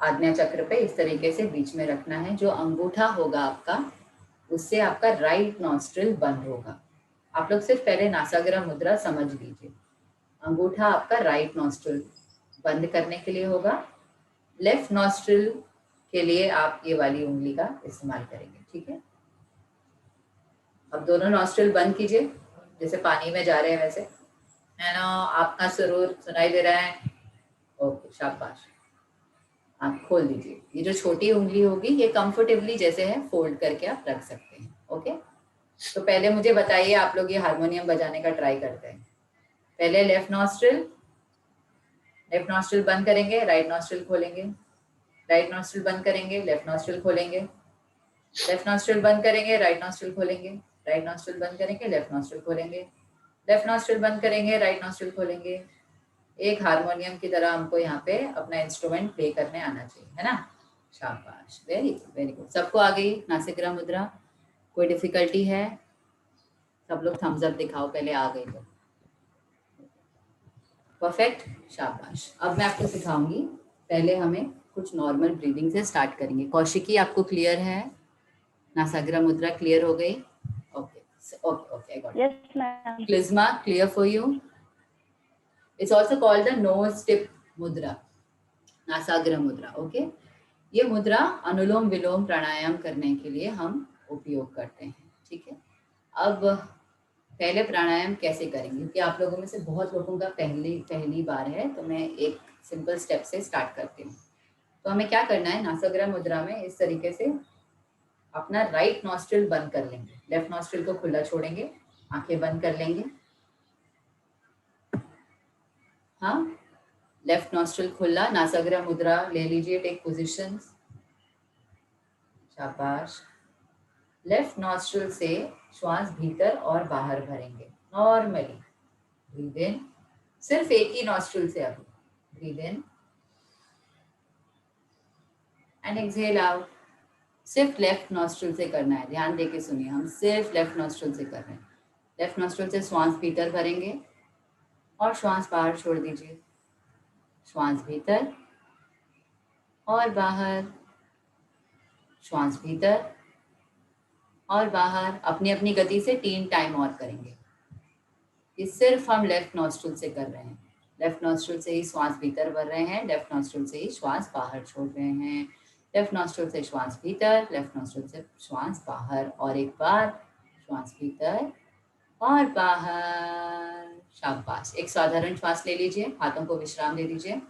आज्ञा चक्र पे इस तरीके से बीच में रखना है। जो अंगूठा होगा आपका, उससे आपका राइट नॉस्ट्रिल बंद होगा। आप लोग सिर्फ पहले नासाग्र मुद्रा समझ लीजिए। अंगूठा आपका राइट नॉस्ट्रिल बंद करने के लिए होगा, लेफ्ट नॉस्ट्रिल के लिए आप ये वाली उंगली का इस्तेमाल करेंगे। ठीक है, अब दोनों नॉस्ट्रिल बंद कीजिए जैसे पानी में जा रहे हैं वैसे, है ना। आपका सुरूर सुनाई दे रहा है? ओके, शाबाश। आप खोल दीजिए। ये जो छोटी उंगली होगी ये कंफर्टेबली जैसे है फोल्ड करके आप रख सकते हैं। ओके, तो पहले मुझे बताइए, आप लोग ये हारमोनियम बजाने का ट्राई करते हैं। पहले लेफ्ट नॉस्ट्रिल बंद करेंगे, राइट नॉस्ट्रिल खोलेंगे, राइट नॉस्ट्रिल बंद करेंगे, लेफ्ट नॉस्ट्रिल खोलेंगे, लेफ्ट नॉस्ट्रिल बंद करेंगे, राइट नॉस्ट्रिल खोलेंगे, राइट नॉस्ट्रिल बंद करेंगे, लेफ्ट नॉस्ट्रिल खोलेंगे, लेफ्ट नॉस्ट्रिल बंद करेंगे, राइट नॉस्ट्रिल खोलेंगे। एक हारमोनियम की तरह हमको यहाँ पे अपना इंस्ट्रूमेंट प्ले करने आना चाहिए, है ना। शाबाश, वेरी गुड वेरी गुड। सबको आ गई नासिका मुद्रा? कोई डिफिकल्टी है? सब लोग थम्स अप दिखाओ पहले आ गई तो। परफेक्ट, शाबाश। अब मैं आपको सिखाऊंगी। पहले हमें कुछ नॉर्मल ब्रीदिंग से स्टार्ट करेंगे। कौशिकी, आपको क्लियर है? नासाग्रा मुद्रा क्लियर हो गई? Okay okay okay, I got it. Yes, ma'am. क्लिज्मा, clear for you? It's also called the nose tip mudra, nasagra मुद्रा। ओके, ये मुद्रा अनुलोम विलोम प्राणायाम करने के लिए हम उपयोग करते हैं। ठीक है, अब पहले प्राणायाम कैसे करेंगे, क्योंकि आप लोगों में से बहुत लोगों का पहली बार है, तो मैं एक सिंपल स्टेप से स्टार्ट करती हूँ। तो हमें क्या करना है, नासाग्र मुद्रा में इस तरीके से अपना राइट नॉस्ट्रिल बंद कर लेंगे, लेफ्ट नॉस्ट्रिल को खुला छोड़ेंगे, आंखें बंद कर लेंगे। हाँ, लेफ्ट नॉस्ट्रिल खुला, नासाग्र मुद्रा ले लीजिए, टेक पोजीशन। शाबाश। लेफ्ट नॉस्ट्रिल से श्वास भीतर और बाहर भरेंगे नॉर्मली। ब्रीद इन, सिर्फ एक ही नॉस्ट्रिल से अभी। Breathe in and exhale out. सिर्फ लेफ्ट नॉस्ट्रिल से करना है, ध्यान देके सुनिए, हम सिर्फ लेफ्ट नॉस्ट्रिल से कर रहे हैं। लेफ्ट नॉस्ट्रिल से श्वास भीतर भरेंगे और श्वास बाहर छोड़ दीजिए। श्वास भीतर और बाहर, श्वास भीतर और बाहर। अपनी अपनी गति से 3 टाइम और करेंगे। ये सिर्फ हम लेफ्ट नॉस्ट्रिल से कर रहे हैं। लेफ्ट नॉस्ट्रिल से ही श्वास भीतर भर रहे हैं, लेफ्ट नॉस्ट्रिल से ही श्वास बाहर छोड़ रहे हैं। लेफ्ट नॉस्ट्रिल से श्वास भीतर, लेफ्ट नॉस्ट्रिल से श्वास बाहर। और एक बार श्वास भीतर और बाहर। शाबाश। एक साधारण श्वास ले लीजिए, हाथों को विश्राम दे दीजिए।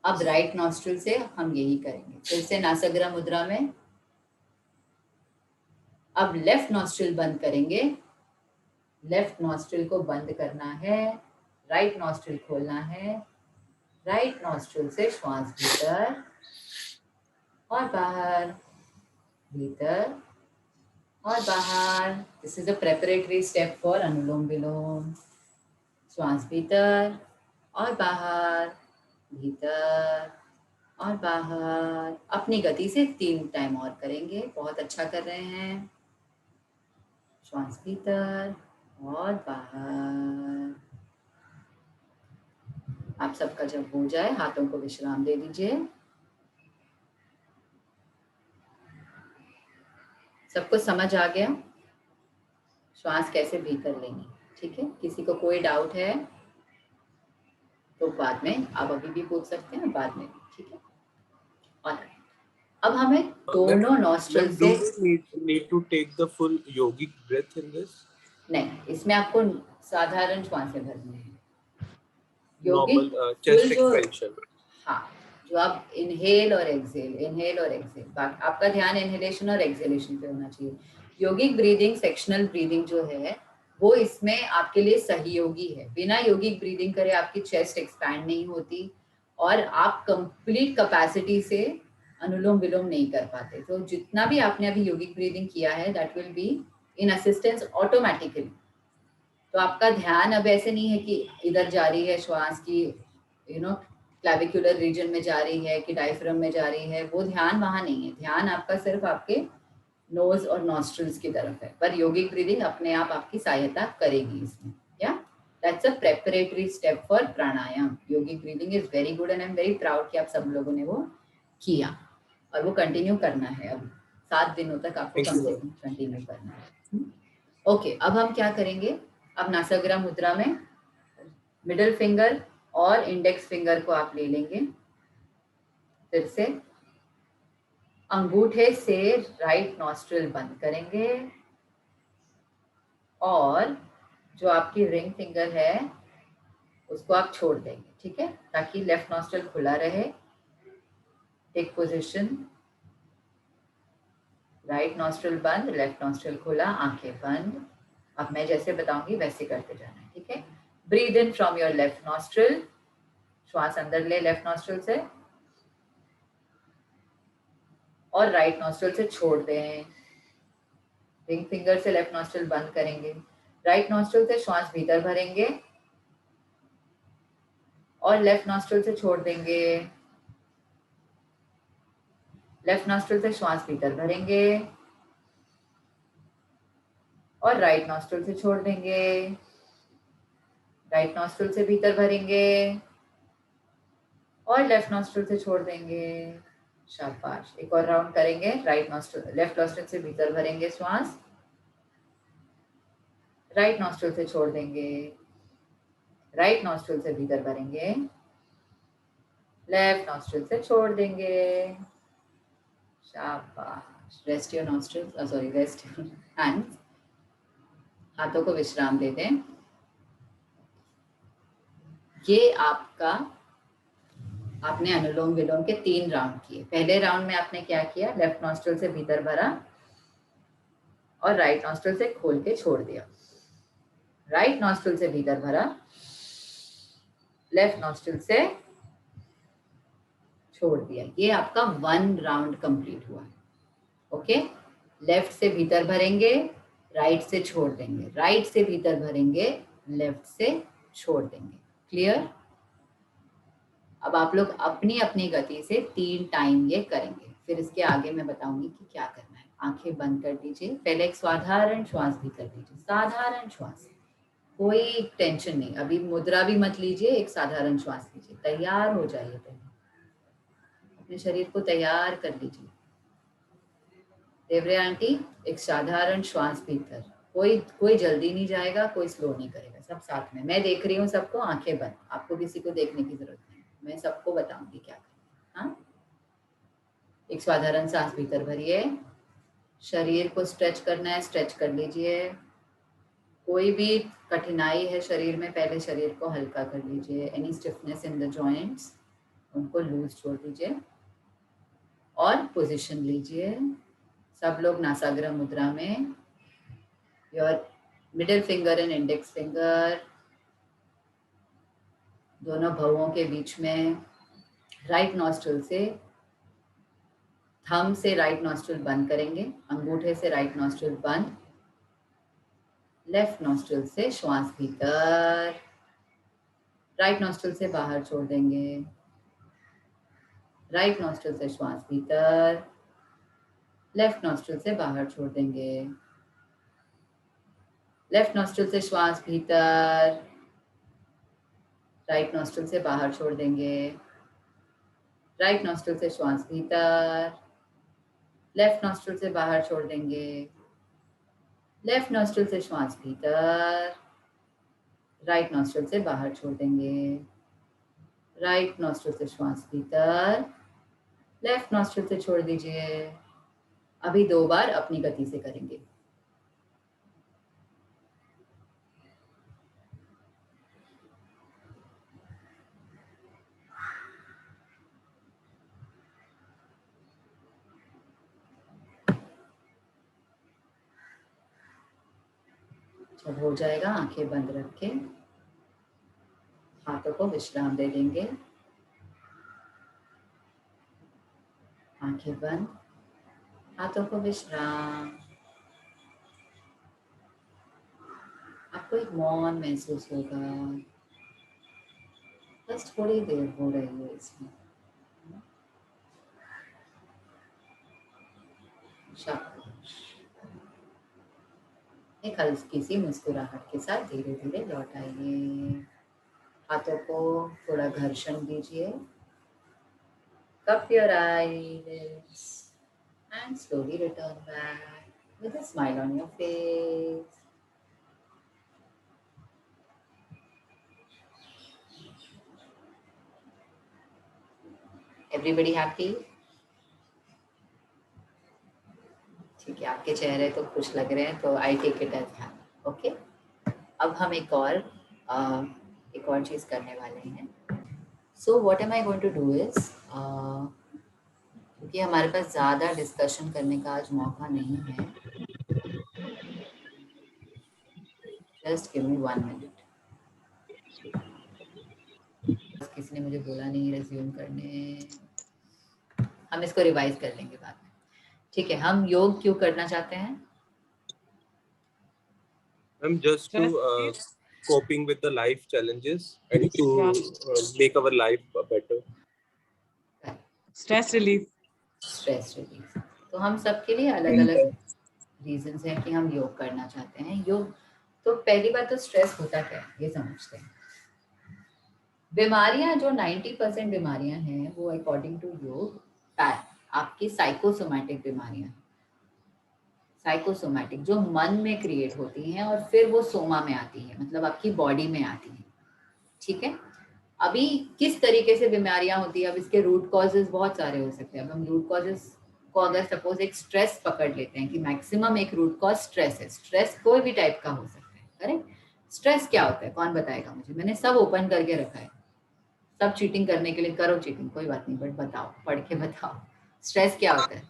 अब राइट नॉस्ट्रिल से हम यही करेंगे। फिर से नासाग्र मुद्रा में अब लेफ्ट नॉस्ट्रिल बंद करेंगे। लेफ्ट नॉस्ट्रिल को बंद करना है, राइट नॉस्ट्रिल खोलना है। राइट नॉस्ट्रिल से श्वास भीतर और बाहर, भीतर और बाहर। This is a preparatory step for anulom vilom. श्वास भीतर और बाहर, भीतर और बाहर। अपनी गति से 3 टाइम और करेंगे। बहुत अच्छा कर रहे हैं। श्वास भीतर और बाहर। आप सबका जब हो जाए, हाथों को विश्राम दे दीजिए। सबको समझ आ गया श्वास कैसे भीतर लेनी? ठीक है, किसी को कोई डाउट है तो बाद में आप अभी भी पूछ सकते हैं, बाद में भी। ठीक है, और अब हमें दोनों नॉस्ट्रिल से need to take the full yogic breath in this? नहीं, इसमें आपको साधारण श्वासें भरनी है। Normal chest expansion. हाँ, जो आप इनहेल और एक्सहेल, आपका ध्यान इनहेलेशन और एक्सहेलेशन पे होना चाहिए। योगिक ब्रीदिंग, सेक्शनल ब्रीदिंग जो है वो इसमें आपके लिए सहयोगी है। बिना योगिक ब्रीदिंग करे आपकी चेस्ट एक्सपैंड नहीं होती और आप कंप्लीट कैपेसिटी से अनुलोम विलोम नहीं कर पाते। तो जितना भी आपने अभी योगिक ब्रीदिंग किया है that will be in assistance automatically. तो आपका ध्यान अब ऐसे नहीं है कि इधर जा रही है श्वास की, क्लैविकुलर रीजन में जा रही है कि डायफ्राम में जा रही है, वो ध्यान वहां नहीं है। ध्यान आपका सिर्फ आपके नोज और नॉस्ट्रिल्स की तरफ है। पर योगिक ब्रीदिंग अपने आप आपकी सहायता करेगी इसमें। या that's a preparatory step for pranayama. Yogic breathing is very good and I am very proud कि आप सब लोगों ने वो किया और वो कंटिन्यू करना है. अब 7 दिनों तक आपको Thank कम you, से ma'am. कम कंटिन्यू करना है. ओके, अब हम क्या करेंगे. अब नासाग्रा मुद्रा में मिडिल फिंगर और इंडेक्स फिंगर को आप ले लेंगे. फिर से अंगूठे से राइट नॉस्ट्रिल बंद करेंगे और जो आपकी रिंग फिंगर है उसको आप छोड़ देंगे. ठीक है, ताकि लेफ्ट नॉस्ट्रिल खुला रहे. Take position. राइट नॉस्ट्रिल बंद, लेफ्ट नॉस्ट्रिल खुला, आंखें बंद. अब मैं जैसे बताऊंगी वैसे करते जाना है. ठीक है. Breathe in from your left nostril. श्वास अंदर ले लेफ्ट नॉस्ट्रिल से और राइट नॉस्ट्रिल से छोड़ दें. रिंग फिंगर से लेफ्ट नॉस्ट्रिल बंद करेंगे. राइट नॉस्ट्रिल से श्वास भीतर भरेंगे और लेफ्ट नॉस्ट्रिल से छोड़ देंगे. लेफ्ट नॉस्ट्रिल से श्वास भीतर भरेंगे और राइट नॉस्ट्रिल से छोड़ देंगे. राइट नॉस्ट्रिल से भीतर भरेंगे और लेफ्ट नॉस्ट्रिल से छोड़ देंगे. शाबाश. एक और राउंड करेंगे. राइट नॉस्ट्रिल लेफ्ट नॉस्ट्रिल से भीतर भरेंगे श्वास. राइट नॉस्ट्रिल से छोड़ देंगे. राइट नॉस्ट्रिल से भीतर भरेंगे. लेफ्ट नॉस्ट्रिल से छोड़ देंगे. शाबाश. Rest your nostril, sorry rest your hands. हाथों को विश्राम दे दें. ये आपका आपने अनुलोम विलोम के 3 राउंड किए. पहले राउंड में आपने क्या किया, लेफ्ट नॉस्ट्रिल से भीतर भरा और राइट नॉस्ट्रिल से खोल के छोड़ दिया. राइट नॉस्ट्रिल से भीतर भरा, लेफ्ट नॉस्ट्रिल से छोड़ दिया. ये आपका 1 राउंड कंप्लीट हुआ. ओके. लेफ्ट से भीतर भरेंगे, राइट से छोड़ देंगे. राइट से भीतर भरेंगे, लेफ्ट से छोड़ देंगे. क्लियर. अब आप लोग अपनी अपनी गति से 3 टाइम ये करेंगे. फिर इसके आगे मैं बताऊंगी कि क्या करना है. आंखें बंद कर दीजिए. पहले एक साधारण श्वास भीतर दीजिए. साधारण श्वास, कोई टेंशन नहीं. अभी मुद्रा भी मत लीजिए, एक साधारण श्वास लीजिए. तैयार हो जाइए. पहले अपने शरीर को तैयार कर लीजिए. देवरे आंटी, एक साधारण श्वास भीतर. कोई जल्दी नहीं जाएगा, कोई स्लो नहीं करेगा. सब साथ में. मैं देख रही हूँ सबको. आंखें बंद. आपको किसी को देखने की जरूरत नहीं. मैं सबको बताऊंगी क्या करना. हाँ, एक साधारण सांस भीतर भरिए. शरीर को स्ट्रेच करना है, स्ट्रेच कर लीजिए. कोई भी कठिनाई है शरीर में, पहले शरीर को हल्का कर लीजिए. Any stiffness in the joints, उनको लूज छोड़ दीजिए और पोजीशन लीजिए. सब लोग नासाग्र मुद्रा में. Your middle finger and index finger दोनों भवों के बीच में. राइट नॉस्ट्रिल से, थंब से राइट नॉस्ट्रिल बंद करेंगे. अंगूठे से राइट नॉस्ट्रिल बंद. लेफ्ट नॉस्ट्रिल से श्वास भीतर. राइट नॉस्ट्रिल से बाहर छोड़ देंगे. राइट नॉस्ट्रिल से श्वास भीतर. लेफ्ट नॉस्ट्रिल से बाहर छोड़ देंगे. लेफ्ट नॉस्ट्रिल से श्वास भीतर. राइट नॉस्ट्रिल से बाहर छोड़ देंगे. राइट नॉस्ट्रिल से श्वास भीतर. लेफ्ट नॉस्ट्रिल से बाहर छोड़ देंगे. लेफ्ट नॉस्ट्रिल से श्वास भीतर. राइट नॉस्ट्रिल से बाहर छोड़ देंगे. राइट नॉस्ट्रिल से श्वास भीतर. लेफ्ट नॉस्ट्रिल से छोड़ दीजिए. अभी 2 बार अपनी गति से करेंगे. जब हो जाएगा आंखें बंद रख के हाथों को विश्राम दे देंगे. आंखें बंद, हाथों को विश्राम. आपको एक मौन महसूस होगा. बस थोड़ी देर हो रही है इसमें. शाबाश. एक हल्की सी मुस्कुराहट के साथ धीरे धीरे लौट आइए। हाथों को थोड़ा घर्षण दीजिए। Cup your eyelids and slowly return back with a smile on your face. Everybody happy? ठीक है, आपके चेहरे तो खुश लग रहे हैं, तो I take it as happy. Okay, अब हम एक और चीज करने वाले हैं। So what am I going to do is, क्योंकि हमारे पास ज़्यादा डिस्कशन करने का आज मौका नहीं है, जस्ट गिव मी 1 मिनट। किसी ने मुझे बोला नहीं रेज्यूम करने, हम इसको रिवाइज कर लेंगे बाद में। ठीक है, हम योग क्यों करना चाहते हैं? I'm just to coping with the life challenges and to make our life better. Stress relief. Stress relief. तो हम सबके लिए अलग अलग रीजंस हैं कि हम योग करना चाहते हैं। योग, तो पहली बात तो स्ट्रेस होता क्या है ये समझते हैं। बीमारियां जो 90% बीमारियां हैं वो अकॉर्डिंग टू योग आपकी साइकोसोमैटिक बीमारियां, साइकोसोमैटिक जो मन में क्रिएट होती हैं और फिर वो सोमा में आती है, मतलब आपकी बॉडी में आती है। ठीक है, अभी किस तरीके से बीमारियां होती है, अब इसके रूट कॉजेज बहुत सारे हो सकते हैं। अब हम रूट कॉजेज को अगर सपोज एक स्ट्रेस पकड़ लेते हैं कि मैक्सिमम एक रूट कॉज स्ट्रेस है। स्ट्रेस कोई भी टाइप का हो सकता है, करेक्ट। स्ट्रेस क्या होता है कौन बताएगा मुझे? मैंने सब ओपन करके रखा है, सब चीटिंग करने के लिए करो चीटिंग, कोई बात नहीं, बट बताओ, पढ़ के बताओ स्ट्रेस क्या होता है।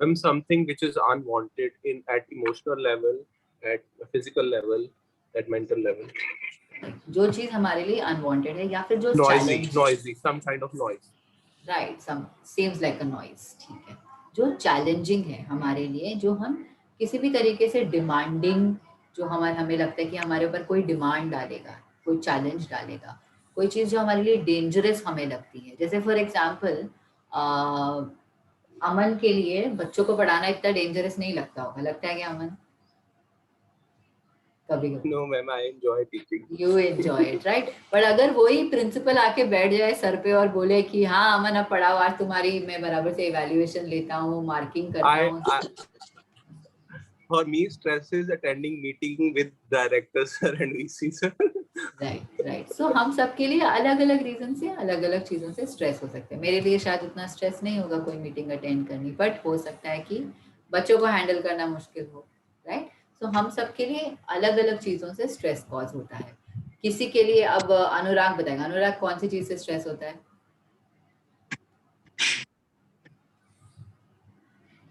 Something which is unwanted at emotional level, at physical level, at mental level. जो चीज हमारे लिए अनवांटेड है या फिर जो noisy, some kind of noise. Right, some seems like a noise. ठीक है, जो चैलेंजिंग है हमारे लिए, जो हम किसी भी तरीके से डिमांडिंग, जो हमें लगता है कि हमारे ऊपर कोई डिमांड डालेगा, कोई चैलेंज डालेगा, कोई चीज़ जो हमारे लिए डेंजरस हमें लगती है। जैसे फॉर एग्जांपल अमन के लिए बच्चों को पढ़ाना इतना डेंजरस नहीं लगता होगा, लगता है क्या अमन? कभी कभी No ma'am, I enjoy teaching. You enjoy it, right? But अगर वही प्रिंसिपल आके बैठ जाए सर पे और बोले कि हाँ अमन अब पढ़ाओ, आज तुम्हारी मैं बराबर से इवैल्यूएशन लेता हूँ, मार्किंग करता हूँ। For me, stress is attending meeting with director sir and VC sir. Right. So हम सबके लिए अलग अलग रीजन से अलग अलग चीजों से स्ट्रेस हो सकते हैं। मेरे लिए शायद उतना स्ट्रेस नहीं होगा कोई मीटिंग अटेंड करनी, बट हो सकता है कि बच्चों को हैंडल करना मुश्किल हो, राइट। सो हम सबके लिए अलग अलग चीजों से स्ट्रेस कॉज होता है। किसी के लिए, अब अनुराग बताएगा, अनुराग कौन सी चीज से स्ट्रेस होता है?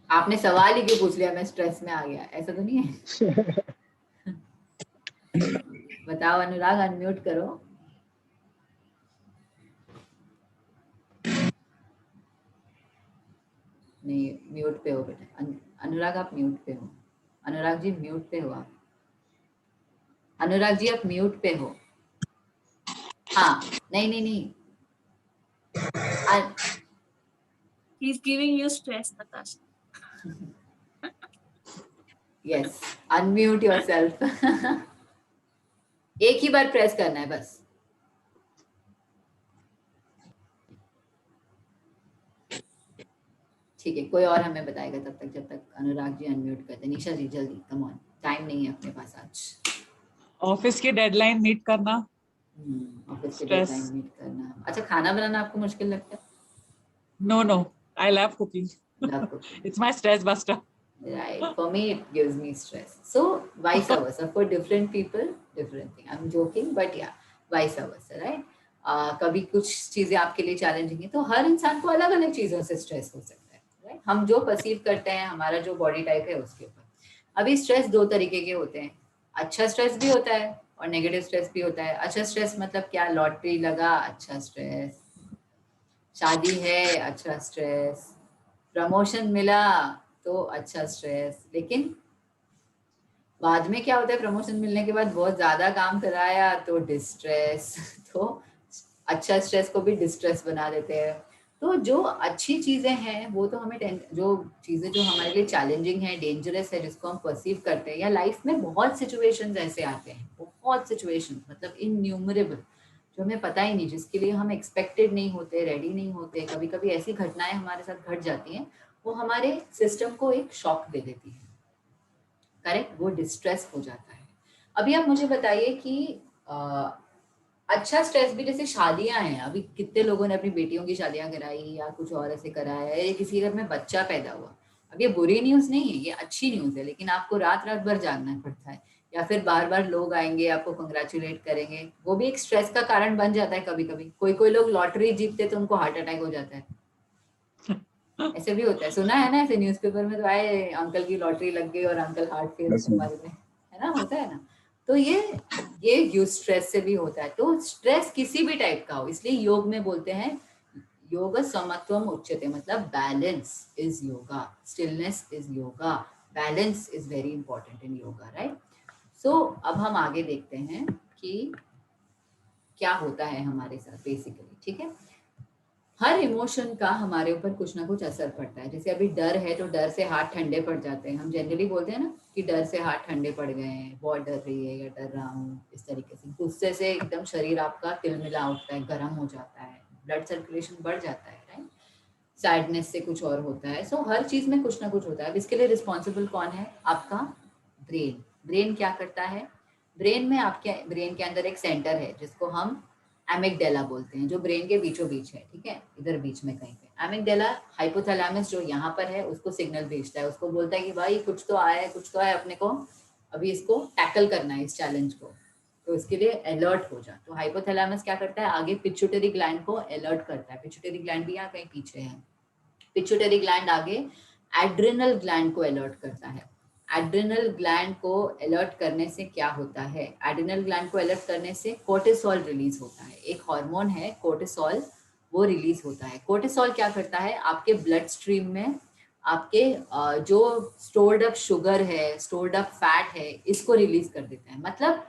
आपने सवाल ही क्यों पूछ लिया, मैं स्ट्रेस में आ गया, ऐसा तो नहीं है? बताओ अनुराग, अनम्यूट करो। नहीं, म्यूट पे हो बेटा। अनुराग आप म्यूट पे हो। अनुराग जी म्यूट पे हो आप। अनुराग जी आप म्यूट पे हो। हाँ, नहीं नहीं नहीं। He's giving you stress, Natasha. Yes, unmute yourself. एक ही बार प्रेस करना है बस। ठीक है, कोई और हमें बताएगा तब तक, जब तक अनुराग जी अनम्यूट करते। निशा जी जल्दी, कम ऑन, टाइम नहीं है अपने पास आज। ऑफिस की डेडलाइन मीट करना। ऑफिस की डेडलाइन मीट करना। अच्छा, खाना बनाना आपको मुश्किल लगता है? No, I love cooking. Love cooking. It's my stress buster. Right, for me it gives me stress. So vice versa, for different people different thing. I'm joking, but yeah, vice versa, right? कभी कुछ चीजें आपके लिए challenging है, तो हर इंसान को अलग अलग चीजों से स्ट्रेस हो सकता है, राइट। हम जो परसीव करते हैं, हमारा जो बॉडी टाइप है उसके ऊपर। अभी स्ट्रेस दो तरीके के होते हैं, अच्छा स्ट्रेस भी होता है और नेगेटिव स्ट्रेस भी होता है। अच्छा स्ट्रेस मतलब क्या? लॉटरी लगा, अच्छा स्ट्रेस। शादी है, अच्छा स्ट्रेस। प्रमोशन मिला तो अच्छा स्ट्रेस। लेकिन बाद में क्या होता है, प्रमोशन मिलने के बाद बहुत ज्यादा काम कराया तो डिस्ट्रेस। तो अच्छा स्ट्रेस को भी डिस्ट्रेस बना देते हैं। तो जो अच्छी चीजें हैं वो तो हमें जो चीजें जो हमारे लिए चैलेंजिंग है, डेंजरस है, जिसको हम परसीव करते हैं, या लाइफ में बहुत सिचुएशंस ऐसे आते हैं, बहुत सिचुएशंस मतलब इन्यूमरेबल, जो हमें पता ही नहीं, जिसके लिए हम एक्सपेक्टेड नहीं होते, रेडी नहीं होते, कभी कभी ऐसी घटनाएं हमारे साथ घट जाती हैं, वो हमारे सिस्टम को एक शॉक दे देती है, करेक्ट, वो डिस्ट्रेस हो जाता है। अभी आप मुझे बताइए कि अच्छा स्ट्रेस भी, जैसे शादियां हैं, अभी कितने लोगों ने अपनी बेटियों की शादियां कराई या कुछ और ऐसे कराया है, या किसी घर में बच्चा पैदा हुआ, अब ये बुरी न्यूज नहीं है, ये अच्छी न्यूज है, लेकिन आपको रात रात भर जागना पड़ता है, या फिर बार बार लोग आएंगे आपको कंग्रेचुलेट करेंगे, वो भी एक स्ट्रेस का कारण बन जाता है। कभी कभी कोई कोई लोग लॉटरी जीतते तो उनको हार्ट अटैक हो जाता है, ऐसे भी होता है, सुना है ना, ऐसे न्यूज़पेपर में तो आए अंकल की लॉटरी लग गई और अंकल हार्ट फेल से मर गए, है ना, होता है ना। तो ये यूज स्ट्रेस से भी होता है। तो स्ट्रेस किसी भी टाइप का हो, इसलिए योग में बोलते हैं योग समत्वम उच्यते, मतलब balance is yoga, stillness is yoga, balance is very important in yoga, right. So अब हम आगे देखते हैं कि क्या होता है हमारे साथ बेसिकली, ठीक है। हर इमोशन का हमारे ऊपर कुछ ना कुछ असर पड़ता है। जैसे अभी डर है तो डर से हाथ ठंडे पड़ जाते हैं, हम जनरली बोलते हैं ना कि डर से हाथ ठंडे पड़ गए हैं, बहुत डर रही है या डर रहा हूँ, इस तरीके से। गुस्से से एकदम शरीर आपका तिलमिला उठता है, गर्म हो जाता है, ब्लड सर्कुलेशन बढ़ जाता है, राइट। सैडनेस से कुछ और होता है। सो हर चीज में कुछ ना कुछ होता है। अब इसके लिए रिस्पॉन्सिबल कौन है? आपका ब्रेन। ब्रेन क्या करता है? ब्रेन में, आपके ब्रेन के अंदर एक सेंटर है जिसको हम एमिगडेला बोलते हैं, जो ब्रेन के बीचों बीच है, ठीक है, इधर बीच में कहीं पे। एमिगडेला हाइपोथैलेमस जो यहाँ पर है उसको सिग्नल भेजता है, उसको बोलता है कि भाई कुछ तो आया है, कुछ तो है, अपने को अभी इसको टैकल करना है, इस चैलेंज को, तो इसके लिए अलर्ट हो जा। तो हाइपोथैलेमस क्या करता है? आगे पिट्यूटरी ग्लैंड को अलर्ट करता है। पिट्यूटरी ग्लैंड भी यहाँ कहीं पीछे है। पिट्यूटरी ग्लैंड आगे एड्रिनल ग्लैंड को अलर्ट करता है। एड्रिनल ग्लैंड को अलर्ट करने से क्या होता है? एड्रिनल ग्लैंड को अलर्ट करने से कोर्टिसोल रिलीज होता है। एक हार्मोन है कोर्टिसोल, वो रिलीज होता है। कोर्टिसोल क्या करता है? आपके ब्लड स्ट्रीम में आपके जो स्टोर्ड अप शुगर है, स्टोर्ड अप फैट है, इसको रिलीज कर देता है। मतलब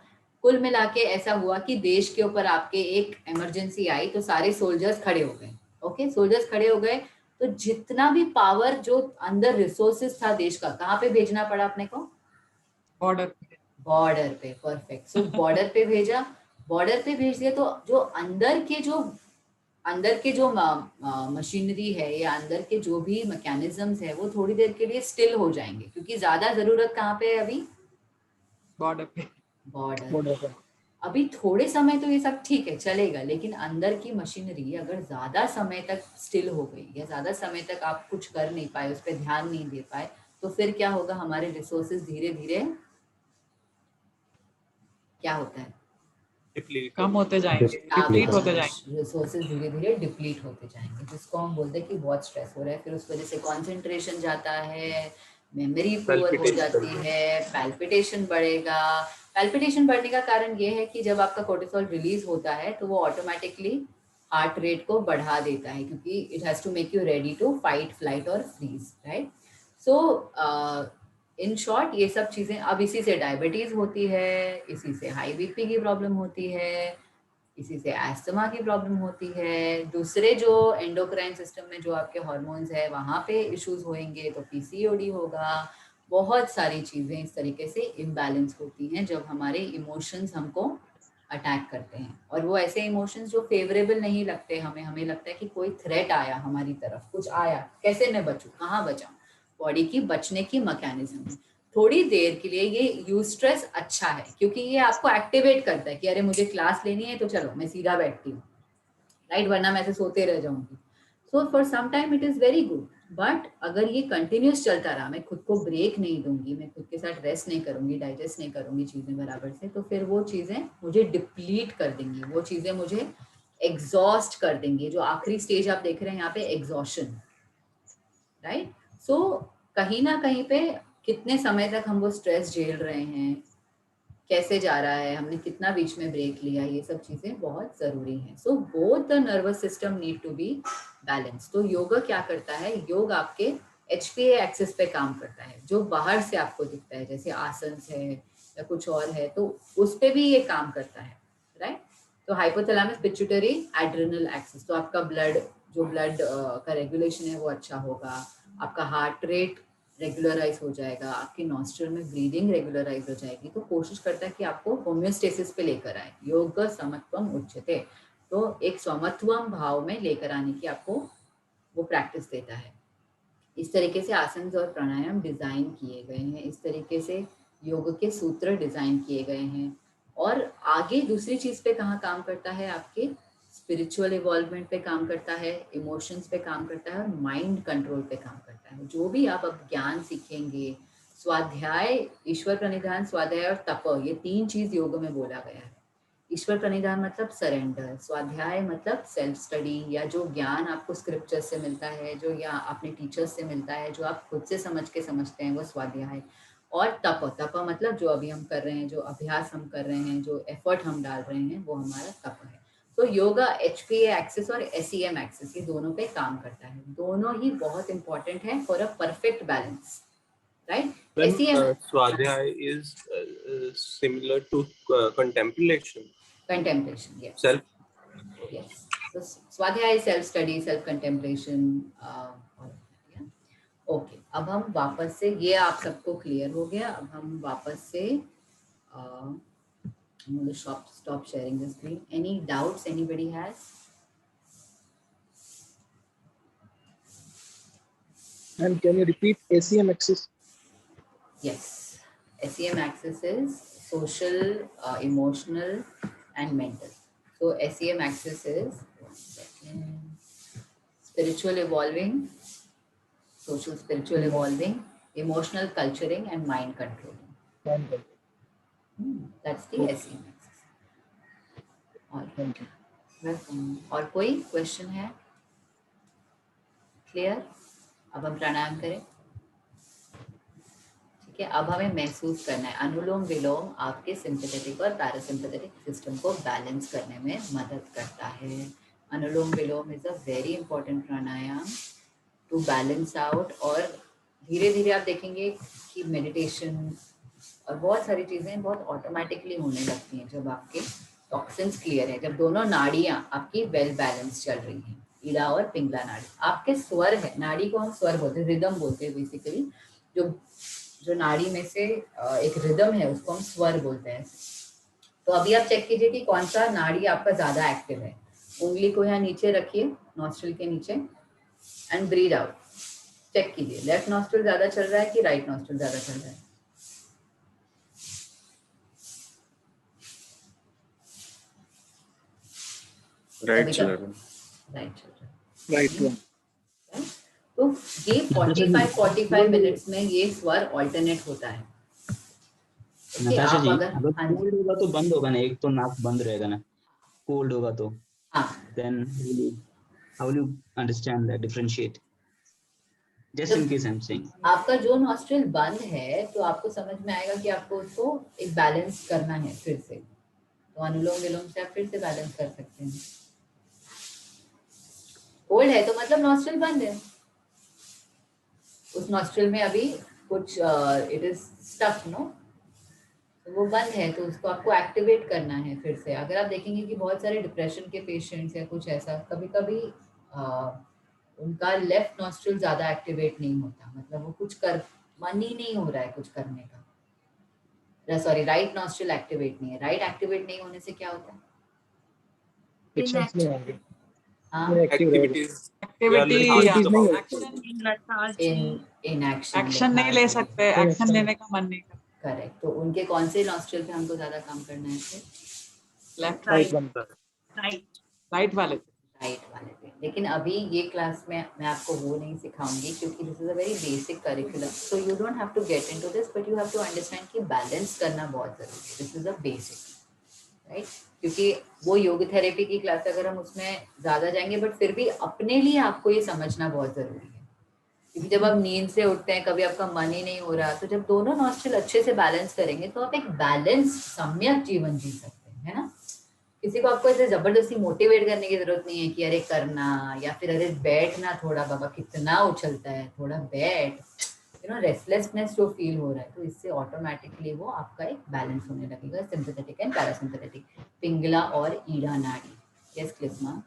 कुल मिला के ऐसा हुआ कि देश के ऊपर आपके एक इमरजेंसी आई तो सारे सोल्जर्स खड़े हो गए। ओके, सोल्जर्स खड़े हो गए तो जितना भी पावर जो अंदर रिसोर्सेस था देश का, कहाँ पे भेजना पड़ा अपने को? बॉर्डर। बॉर्डर पे। परफेक्ट। सो बॉर्डर पे भेजा। बॉर्डर पे भेज दिया तो जो अंदर के जो मशीनरी है या अंदर के जो भी मैकेनिज्म्स है वो थोड़ी देर के लिए स्टिल हो जाएंगे, क्योंकि ज्यादा जरूरत कहाँ पे है अभी? बॉर्डर पे। बॉर्डर। अभी थोड़े समय तो ये सब ठीक है, चलेगा, लेकिन अंदर की मशीनरी अगर ज्यादा समय तक स्टिल हो गई या ज्यादा समय तक आप कुछ कर नहीं पाए, उस पर ध्यान नहीं दे पाए, तो फिर क्या होगा? हमारे रिसोर्सेज धीरे धीरे क्या होता है? कम होते जाएंगे, डिप्लीट होते जाएंगे। रिसोर्सेज धीरे धीरे डिप्लीट होते जाएंगे, जिसको हम बोलते हैं कि बहुत स्ट्रेस हो रहा है। फिर उस वजह से कॉन्सेंट्रेशन जाता है, मेमोरी पुअर हो जाती है, पैल्पिटेशन बढ़ेगा। पैल्पिटेशन बढ़ने का कारण ये है कि जब आपका कोर्टिसोल रिलीज होता है तो वो ऑटोमेटिकली हार्ट रेट को बढ़ा देता है, क्योंकि it has to make you ready to fight, flight or freeze, right. So in short ये सब चीजें, अब इसी से डायबिटीज होती है, इसी से हाई बीपी की प्रॉब्लम होती है, इसी से एस्थमा की प्रॉब्लम होती है, दूसरे जो एंडोक्राइन सिस्टम में जो आपके हार्मोन्स है वहाँ पे इश्यूज होंगे तो पीसीओडी होगा। बहुत सारी चीजें इस तरीके से इम्बैलेंस होती हैं जब हमारे इमोशंस हमको अटैक करते हैं, और वो ऐसे इमोशंस जो फेवरेबल नहीं लगते हमें। हमें लगता है कि कोई थ्रेट आया हमारी तरफ, कुछ आया, कैसे मैं बचूं, कहाँ बचाऊं? बॉडी की बचने की मैकेनिज्म है। थोड़ी देर के लिए ये यूस्ट्रेस अच्छा है, क्योंकि ये आपको एक्टिवेट करता है कि अरे मुझे क्लास लेनी है तो चलो मैं सीधा बैठती हूँ, राइट, वरना मैं ऐसे सोते रह जाऊंगी। So for some time it is very good, but अगर ये कंटिन्यूस चलता रहा, मैं खुद को ब्रेक नहीं दूंगी, मैं खुद के साथ रेस्ट नहीं करूंगी, डाइजेस्ट नहीं करूंगी चीजें बराबर से, तो फिर वो चीजें मुझे डिप्लीट कर देंगी, वो चीजें मुझे एग्जॉस्ट कर देंगी। जो आखिरी स्टेज आप देख रहे हैं यहाँ पे, एग्जॉशन, राइट। सो कहीं ना कहीं पे कितने समय तक हम वो स्ट्रेस झेल रहे हैं, कैसे जा रहा है, हमने कितना बीच में ब्रेक लिया, ये सब चीजें बहुत जरूरी हैं। So both the nervous system need to be balance. तो योगा क्या करता है? योग आपके HPA एक्सिस पे काम करता है, जो बाहर से आपको दिखता है, जैसे आसन है या कुछ और है, तो उस पे भी ये काम करता है, राइट। तो हाइपोथैलेमस, पिट्यूटरी, एड्रिनल एक्सिस, तो आपका ब्लड जो ब्लड का रेगुलेशन है वो अच्छा होगा, आपका हार्ट रेट रेगुलराइज हो जाएगा, आपकी नॉस्ट्रल में ब्रीदिंग रेगुलराइज हो जाएगी। तो कोशिश करता है कि आपको होम्योस्टेसिस पे लेकर आए, योग समत्वम उच्यते, तो एक समत्वम भाव में लेकर आने की आपको वो प्रैक्टिस देता है। इस तरीके से आसन और प्राणायाम डिजाइन किए गए हैं, इस तरीके से योग के सूत्र डिजाइन किए गए हैं। और आगे दूसरी चीज पे कहाँ काम करता है, आपके स्पिरिचुअल इवॉल्वमेंट पे काम करता है, इमोशंस पे काम करता है, और माइंड कंट्रोल पे काम करता है। जो भी आप अब ज्ञान सीखेंगे, स्वाध्याय, ईश्वर प्रणिधान, स्वाध्याय और तप, ये 3 चीज योग में बोला गया है। ईश्वर प्रणिधान मतलब सरेंडर, स्वाध्याय मतलब सेल्फ स्टडी, या जो ज्ञान आपको स्क्रिप्चर से मिलता है, जो या अपने टीचर्स से मिलता है, जो आप खुद से समझ के समझते हैं, वो स्वाध्याय। और तप, तप मतलब जो अभी हम कर रहे हैं, जो अभ्यास हम कर रहे हैं, जो एफर्ट हम डाल रहे हैं, वो हमारा तप है। तो योगा HPA एक्सिस और SEM एक्सिस, ये दोनों पे काम करता है। दोनों ही बहुत इंपॉर्टेंट है for a perfect balance, right? SEM Swadhyaya is similar to contemplation. contemplation, yes. Self. Yes. So स्वाध्याय, self study, self contemplation. Okay, अब हम वापस से, ये आप सबको क्लियर हो गया। अब हम वापस से I'm going to stop sharing the screen. Any doubts anybody has? And can you repeat ACM axis? Yes. SEM axis is social, emotional, and mental. So SEM axis is, one second, spiritual evolving, social spiritual evolving, emotional culturing, and mind controlling. That's the SEM axis. Thank you. Welcome. और कोई question है? Clear? अब हम प्राणायाम करें। ठीक है, अब हमें महसूस करना है, अनुलोम विलोम आपके सिंपैथेटिक और पैरासिम्पैथेटिक सिस्टम को बैलेंस करने में मदद करता है। Anulom vilom is a very important pranayama to balance out. और धीरे धीरे आप देखेंगे कि मेडिटेशन और बहुत सारी चीजें बहुत ऑटोमेटिकली होने लगती हैं जब आपके टॉक्सिन्स क्लियर है, जब दोनों नाड़ियां आपकी वेल बैलेंस चल रही हैं, ईड़ा और पिंगला नाड़ी। आपके स्वर है, नाड़ी को हम स्वर बोलते हैं, रिदम बोलते हैं बेसिकली। जो नाड़ी में से एक रिदम है उसको हम स्वर बोलते हैं। तो अभी आप चेक कीजिए कि कौन सा नाड़ी आपका ज्यादा एक्टिव है। उंगली को यहाँ नीचे रखिए, नॉस्ट्रिल के नीचे, एंड ब्रीद आउट। चेक कीजिए, लेफ्ट नॉस्ट्रिल ज्यादा चल रहा है कि राइट नॉस्ट्रिल ज्यादा चल रहा है। Right चल रहा है। राइट चल रहा है। Right one. तो ये 45 मिनट्स में ये स्वर ऑल्टरनेट होता है। नताशा जी, अगर कोल्ड होगा तो बंद होगा ना, एक तो नाक बंद रहेगा ना, कोल्ड होगा तो then how will you understand that, differentiate, just in case I'm saying. आपका जो नॉस्ट्रिल बंद है तो आपको समझ में आएगा कि आपको उसको एक बैलेंस करना है फिर से, तो अनुलोम विलोम से आप फिर से बैलेंस कर सकते हैं। कोल्ड है तो मतलब नॉस्ट्रिल बंद है, उस नॉस्ट्रिल में अभी कुछ इट इज स्टफ, नो, तो वो बंद है, तो उसको आपको एक्टिवेट करना है फिर से। अगर आप देखेंगे कि बहुत सारे डिप्रेशन के पेशेंट्स या कुछ ऐसा, कभी कभी उनका लेफ्ट नॉस्ट्रिल ज्यादा एक्टिवेट नहीं होता, मतलब वो कुछ कर मन ही नहीं हो रहा है कुछ करने का। सॉरी, राइट नॉस्ट्रिल एक्टिवेट नहीं है। राइट एक्टिवेट नहीं होने से क्या होता है? Actions नहीं होंगे। हाँ, Activities एक्टिविटी Activities नहीं होती। एक्शन इनएक्शन, एक्शन नहीं ले सकते, एक्शन लेने का मन नहीं करता। करेक्ट। तो उनके कौन से नॉस्ट्रिल पे हमको ज्यादा काम करना है फिर? Left Right one. राइट वाले पे। राइट वाले पे। लेकिन अभी ये क्लास में मैं आपको वो नहीं सिखाऊंगी क्योंकि this is a very basic curriculum, so you don't have to get into this, but you have to understand कि बैलेंस करना बहुत जरूरी है। This is a basic, right? क्योंकि वो योग थेरेपी की क्लास अगर हम उसमें ज्यादा जाएंगे, बट फिर भी अपने लिए आपको ये समझना बहुत जरूरी है, क्योंकि जब आप नींद से उठते हैं, कभी आपका मन ही नहीं हो रहा, तो जब दोनों नॉस्ट्रिल अच्छे से बैलेंस करेंगे तो आप एक बैलेंस सम्यक जीवन जी सकते हैं, है ना? किसी को आपको ऐसे जबरदस्ती मोटिवेट करने की जरूरत नहीं है कि अरे करना, या फिर अरे बैठना, थोड़ा बाबा कितना उछलता है, थोड़ा बैठ, यू नो, रेस्टलेसनेस जो फील हो रहा है, तो इससे ऑटोमेटिकली वो आपका एक बैलेंस होने लगेगा, सिंपैथेटिक एंड पैरासिम्पैथेटिक, पिंगला और ईड़ा नाड़ी। Yes क्लिस्मा?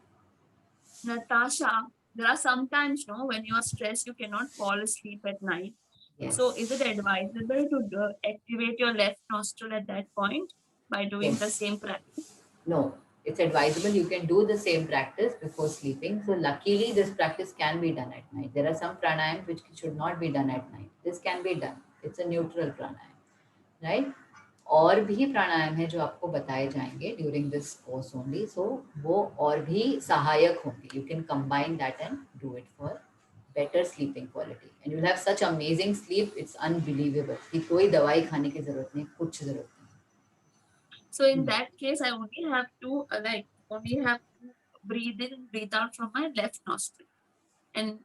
Natasha, there are sometimes, no, when you are stressed, you cannot fall asleep at night. Yes. So is it advisable to activate your left nostril at that point by doing the Yes. same practice? No, it's advisable. You can do the same practice before sleeping. So luckily, this practice can be done at night. There are some pranayams which should not be done at night. This can be done. It's a neutral pranayam, right? और भी प्राणायाम है जो आपको बताए जाएंगे during this course only, सो वो और भी सहायक होंगे. You can combine that and do it for better sleeping quality and you will have such amazing sleep. It's unbelievable कि कोई दवाई खाने की जरूरत नहीं, कुछ जरूरत नहीं. So in that case, I only have to breathe in, breathe out from my left nostril and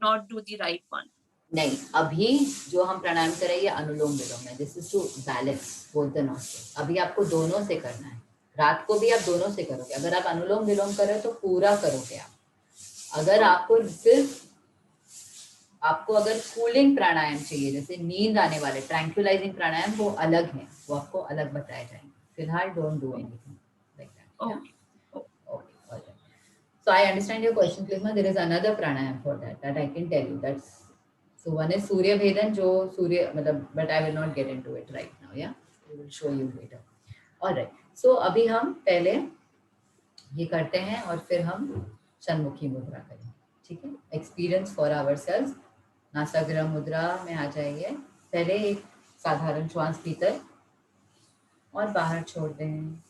not do the right one. नहीं, अभी जो हम प्राणायाम कर रहे हैं ये अनुलोम विलोम है. This is to balance both the nostrils. अभी आपको दोनों से करना है. रात को भी आप दोनों से करोगे. अगर आप अनुलोम विलोम कर रहे हो तो पूरा करोगे आप. अगर आपको सिर्फ आपको अगर कूलिंग प्राणायाम चाहिए, जैसे नींद आने वाले ट्रैंक्विलाइजिंग प्राणायाम, वो अलग है, वो आपको अलग बताए जाएंगे. फिलहाल don't do anything like that. Okay. Okay, all right. So I understand your question, Prisma. There is another pranayam for that I can tell you. That's so one is Surya Bhedan, जो सूर्य मतलब, but I will not get into it right now. Yeah, we will show you later. All right. So अभी हम पहले ये करते हैं और फिर हम षण्मुखी मुद्रा करेंगे. ठीक है. Experience for ourselves. नासाग्र मुद्रा में आ जाइए. पहले एक साधारण श्वास भीतर और बाहर छोड़ दें.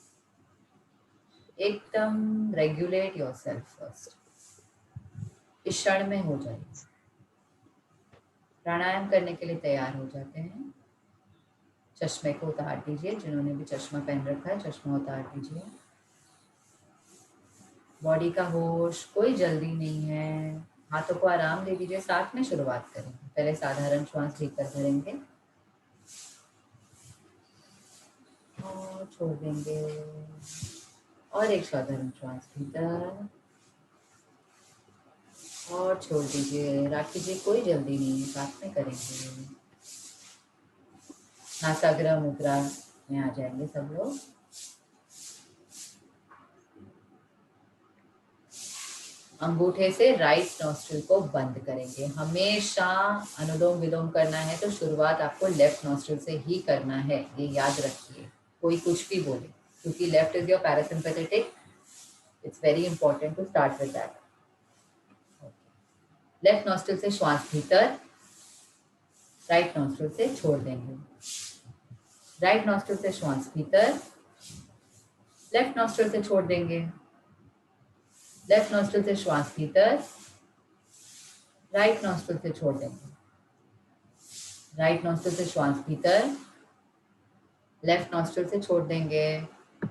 एकदम रेगुलेट योरसेल्फ फर्स्ट. इस क्षण में हो जाइए. प्राणायाम करने के लिए तैयार हो जाते हैं. चश्मे को उतार दीजिए. जिन्होंने भी चश्मा पहन रखा है, चश्मा उतार दीजिए. बॉडी का होश, कोई जल्दी नहीं है. हाथों को आराम दे दीजिए. साथ में शुरुआत करेंगे. पहले साधारण श्वास भीतर भरेंगे और छोड़ देंगे. और एक साधारण श्वास भीतर और छोड़ दीजिए. राखिए, कोई जल्दी नहीं है, साथ में करेंगे. नासाग्र मुद्रा में आ जाएंगे सब लोग. अंगूठे से राइट नॉस्ट्रिल को बंद करेंगे. हमेशा अनुलोम विलोम करना है तो शुरुआत आपको लेफ्ट नॉस्ट्रिल से ही करना है, ये याद रखिए. कोई कुछ भी बोले, क्योंकि left is your parasympathetic. It's very important to start with that. Left nostril से श्वास भीतर, राइट नॉस्ट्रिल से छोड़ देंगे. राइट नॉस्ट्रिल से श्वास भीतर, लेफ्ट नॉस्ट्रिल से छोड़ देंगे. लेफ्ट नॉस्ट्रिल से श्वास भीतर, राइट नॉस्ट्रिल से छोड़ देंगे. राइट नॉस्ट्रिल से श्वास भीतर, लेफ्ट नॉस्ट्रिल से छोड़ देंगे.